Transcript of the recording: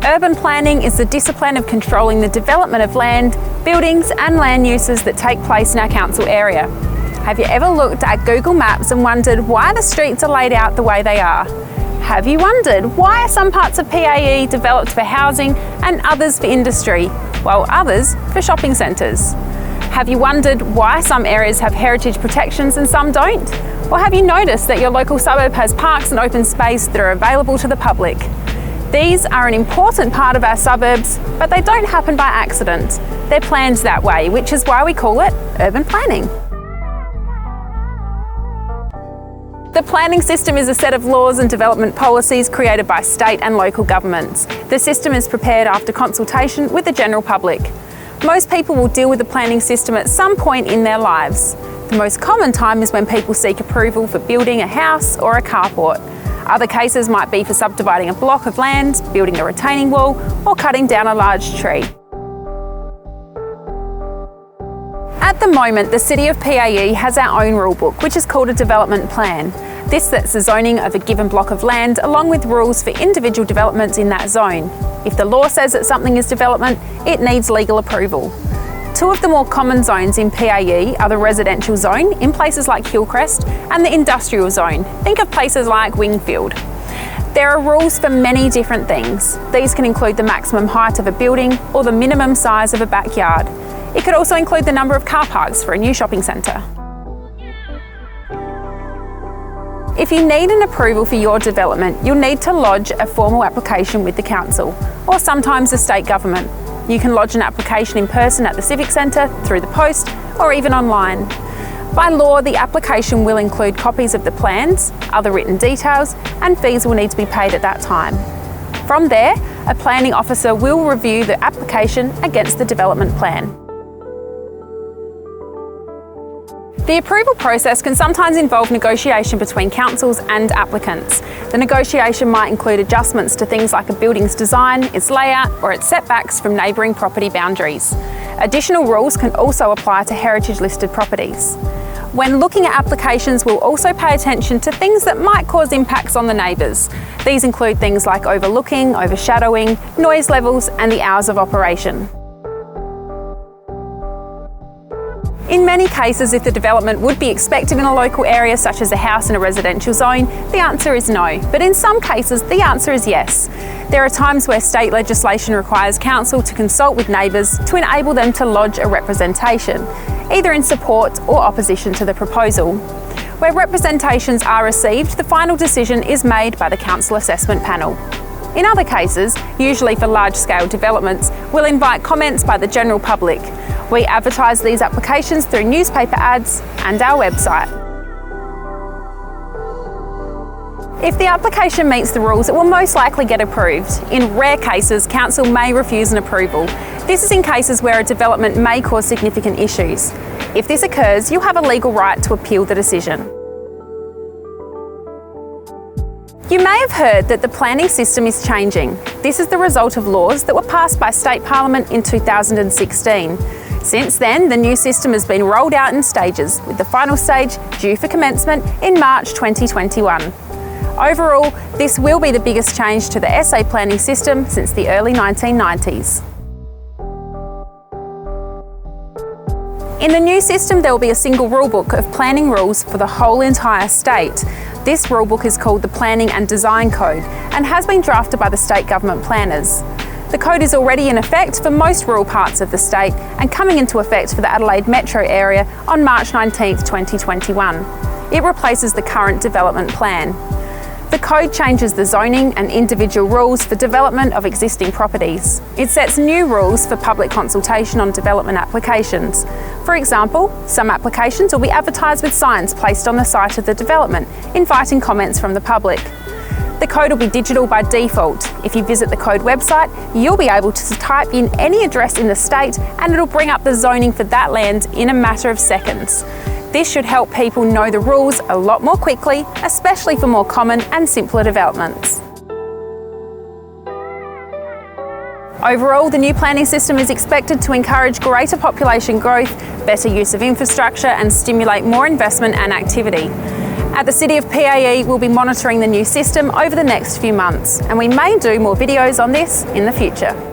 Urban planning is the discipline of controlling the development of land, buildings and land uses that take place in our council area. Have you ever looked at Google Maps and wondered why the streets are laid out the way they are? Have you wondered why are some parts of PAE developed for housing and others for industry, while others for shopping centres? Have you wondered why some areas have heritage protections and some don't? Or have you noticed that your local suburb has parks and open space that are available to the public? These are an important part of our suburbs, but they don't happen by accident. They're planned that way, which is why we call it urban planning. The planning system is a set of laws and development policies created by state and local governments. The system is prepared after consultation with the general public. Most people will deal with the planning system at some point in their lives. The most common time is when people seek approval for building a house or a carport. Other cases might be for subdividing a block of land, building a retaining wall, or cutting down a large tree. At the moment, the City of PAE has our own rule book, which is called a development plan. This sets the zoning of a given block of land along with rules for individual developments in that zone. If the law says that something is development, it needs legal approval. Two of the more common zones in PAE are the residential zone in places like Hillcrest and the industrial zone. Think of places like Wingfield. There are rules for many different things. These can include the maximum height of a building or the minimum size of a backyard. It could also include the number of car parks for a new shopping centre. If you need an approval for your development, you'll need to lodge a formal application with the council, or sometimes the state government. You can lodge an application in person at the Civic Centre, through the post, or even online. By law, the application will include copies of the plans, other written details, and fees will need to be paid at that time. From there, a planning officer will review the application against the development plan. The approval process can sometimes involve negotiation between councils and applicants. The negotiation might include adjustments to things like a building's design, its layout, or its setbacks from neighbouring property boundaries. Additional rules can also apply to heritage-listed properties. When looking at applications, we'll also pay attention to things that might cause impacts on the neighbours. These include things like overlooking, overshadowing, noise levels, and the hours of operation. In many cases, if the development would be expected in a local area, such as a house in a residential zone, the answer is no. But in some cases, the answer is yes. There are times where state legislation requires council to consult with neighbours to enable them to lodge a representation, either in support or opposition to the proposal. Where representations are received, the final decision is made by the council assessment panel. In other cases, usually for large-scale developments, we'll invite comments by the general public. We advertise these applications through newspaper ads and our website. If the application meets the rules, it will most likely get approved. In rare cases, council may refuse an approval. This is in cases where a development may cause significant issues. If this occurs, you'll have a legal right to appeal the decision. You may have heard that the planning system is changing. This is the result of laws that were passed by State Parliament in 2016. Since then, the new system has been rolled out in stages, with the final stage due for commencement in March 2021. Overall, this will be the biggest change to the SA planning system since the early 1990s. In the new system, there will be a single rulebook of planning rules for the whole entire state. This rulebook is called the Planning and Design Code and has been drafted by the state government planners. The code is already in effect for most rural parts of the state and coming into effect for the Adelaide metro area on March 19, 2021. It replaces the current development plan. The code changes the zoning and individual rules for development of existing properties. It sets new rules for public consultation on development applications. For example, some applications will be advertised with signs placed on the site of the development, inviting comments from the public. The code will be digital by default. If you visit the code website, you'll be able to type in any address in the state and it'll bring up the zoning for that land in a matter of seconds. This should help people know the rules a lot more quickly, especially for more common and simpler developments. Overall, the new planning system is expected to encourage greater population growth, better use of infrastructure and stimulate more investment and activity. At the City of PAE, we'll be monitoring the new system over the next few months, and we may do more videos on this in the future.